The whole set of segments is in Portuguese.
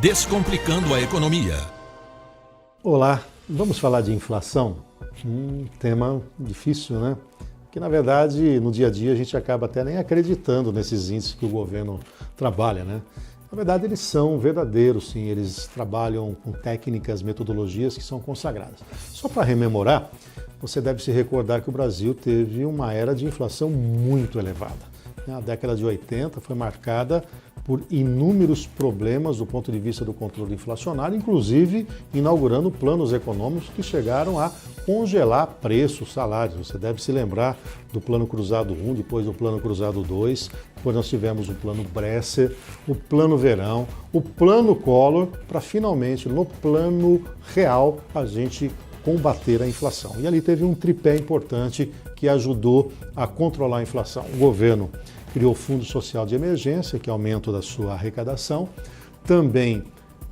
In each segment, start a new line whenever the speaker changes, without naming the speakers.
Descomplicando a economia.
Olá, vamos falar de inflação? Tema difícil, né? Que na verdade no dia a dia a gente acaba até nem acreditando nesses índices que o governo trabalha, né? Na verdade eles são verdadeiros, sim, eles trabalham com técnicas, metodologias que são consagradas. Só para rememorar, você deve se recordar que o Brasil teve uma era de inflação muito elevada. A década de 80 foi marcada por inúmeros problemas do ponto de vista do controle inflacionário, inclusive inaugurando planos econômicos que chegaram a congelar preços, salários. Você deve se lembrar do Plano Cruzado 1, depois do Plano Cruzado 2, depois nós tivemos o Plano Bresser, o Plano Verão, o Plano Collor, para finalmente, no plano real, a gente combater a inflação. E ali teve um tripé importante que ajudou a controlar a inflação. O governo criou o Fundo Social de Emergência, que é aumento da sua arrecadação, também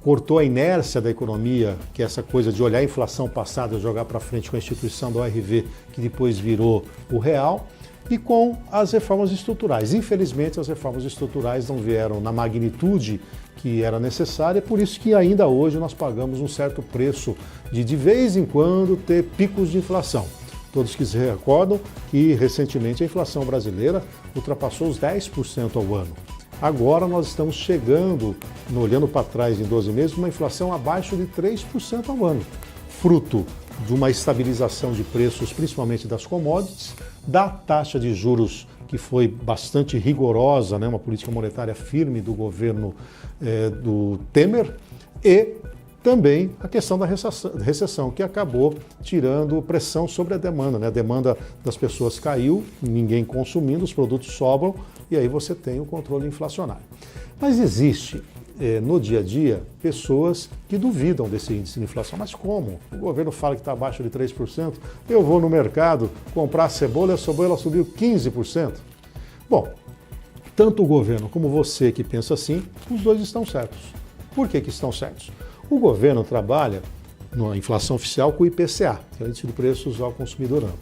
cortou a inércia da economia, que é essa coisa de olhar a inflação passada e jogar para frente com a instituição da ORV, que depois virou o real, e com as reformas estruturais. Infelizmente, as reformas estruturais não vieram na magnitude que era necessária, por isso que ainda hoje nós pagamos um certo preço de vez em quando ter picos de inflação. Todos que se recordam que recentemente a inflação brasileira ultrapassou os 10% ao ano. Agora nós estamos chegando, olhando para trás em 12 meses, uma inflação abaixo de 3% ao ano, fruto de uma estabilização de preços, principalmente das commodities, da taxa de juros que foi bastante rigorosa, né, uma política monetária firme do governo do Temer, e também a questão da recessão, que acabou tirando pressão sobre a demanda, né? A demanda das pessoas caiu, ninguém consumindo, os produtos sobram, e aí você tem o controle inflacionário. Mas existe no dia a dia pessoas que duvidam desse índice de inflação. Mas como? O governo fala que está abaixo de 3%, eu vou no mercado comprar cebola e a cebola subiu 15%. Bom, tanto o governo como você que pensa assim, os dois estão certos. Por que estão certos? O governo trabalha na inflação oficial com o IPCA, que é o Índice de Preços ao Consumidor Amplo.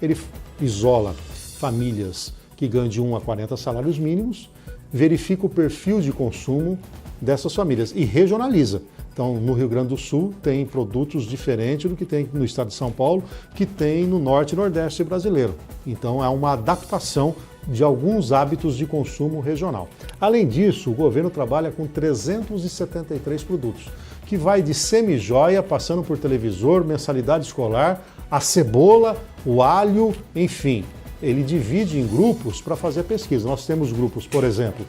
Ele isola famílias que ganham de 1 a 40 salários mínimos, verifica o perfil de consumo dessas famílias e regionaliza. Então, no Rio Grande do Sul tem produtos diferentes do que tem no estado de São Paulo, que tem no norte e nordeste brasileiro. Então, há uma adaptação de alguns hábitos de consumo regional. Além disso, o governo trabalha com 373 produtos, que vai de semi-joia, passando por televisor, mensalidade escolar, a cebola, o alho, enfim. Ele divide em grupos para fazer pesquisa. Nós temos grupos, por exemplo,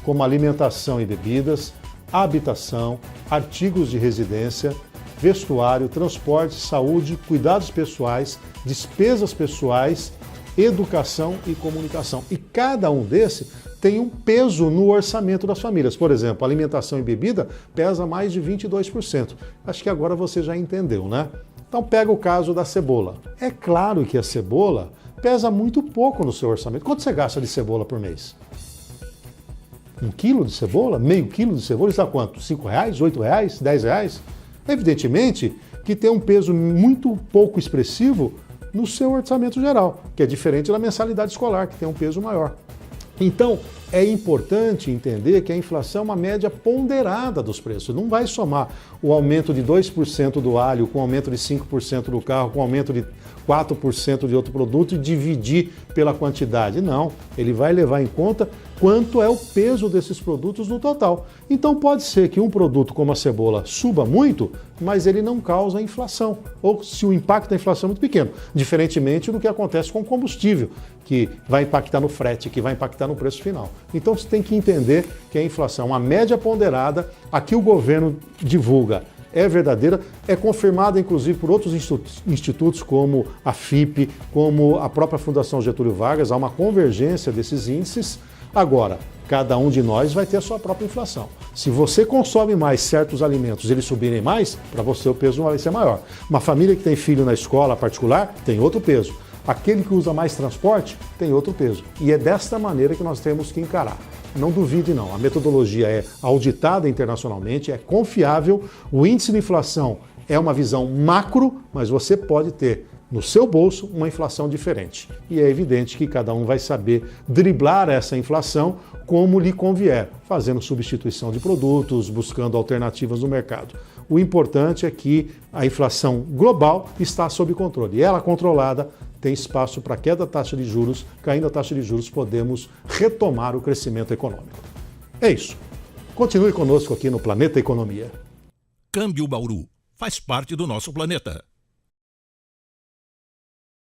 como alimentação e bebidas, habitação, artigos de residência, vestuário, transporte, saúde, cuidados pessoais, despesas pessoais, educação e comunicação. E cada um desses tem um peso no orçamento das famílias. Por exemplo, alimentação e bebida pesa mais de 22%. Acho que agora você já entendeu, né? Então pega o caso da cebola. É claro que a cebola pesa muito pouco no seu orçamento. Quanto você gasta de cebola por mês? 1 quilo de cebola? Meio quilo de cebola? Isso dá quanto? R$5? R$8? R$10? Evidentemente que tem um peso muito pouco expressivo no seu orçamento geral, que é diferente da mensalidade escolar, que tem um peso maior. Então, é importante entender que a inflação é uma média ponderada dos preços. Não vai somar o aumento de 2% do alho com o aumento de 5% do carro, com o aumento de 4% de outro produto e dividir pela quantidade. Não, ele vai levar em conta quanto é o peso desses produtos no total. Então pode ser que um produto como a cebola suba muito, mas ele não causa inflação, ou se o impacto da inflação é muito pequeno, diferentemente do que acontece com o combustível, que vai impactar no frete, que vai impactar no preço final. Então você tem que entender que a inflação é uma média ponderada, aqui o governo divulga, é verdadeira, é confirmada inclusive por outros institutos como a FIPE, como a própria Fundação Getúlio Vargas, há uma convergência desses índices. Agora, cada um de nós vai ter a sua própria inflação. Se você consome mais certos alimentos e eles subirem mais, para você o peso vai ser maior. Uma família que tem filho na escola particular tem outro peso. Aquele que usa mais transporte tem outro peso. E é desta maneira que nós temos que encarar. Não duvide não, a metodologia é auditada internacionalmente, é confiável, o índice de inflação é uma visão macro, mas você pode ter no seu bolso uma inflação diferente. E é evidente que cada um vai saber driblar essa inflação como lhe convier, fazendo substituição de produtos, buscando alternativas no mercado. O importante é que a inflação global está sob controle. E ela controlada tem espaço para queda da taxa de juros. Caindo a taxa de juros, podemos retomar o crescimento econômico. É isso. Continue conosco aqui no Planeta Economia.
Câmbio Bauru faz parte do nosso planeta.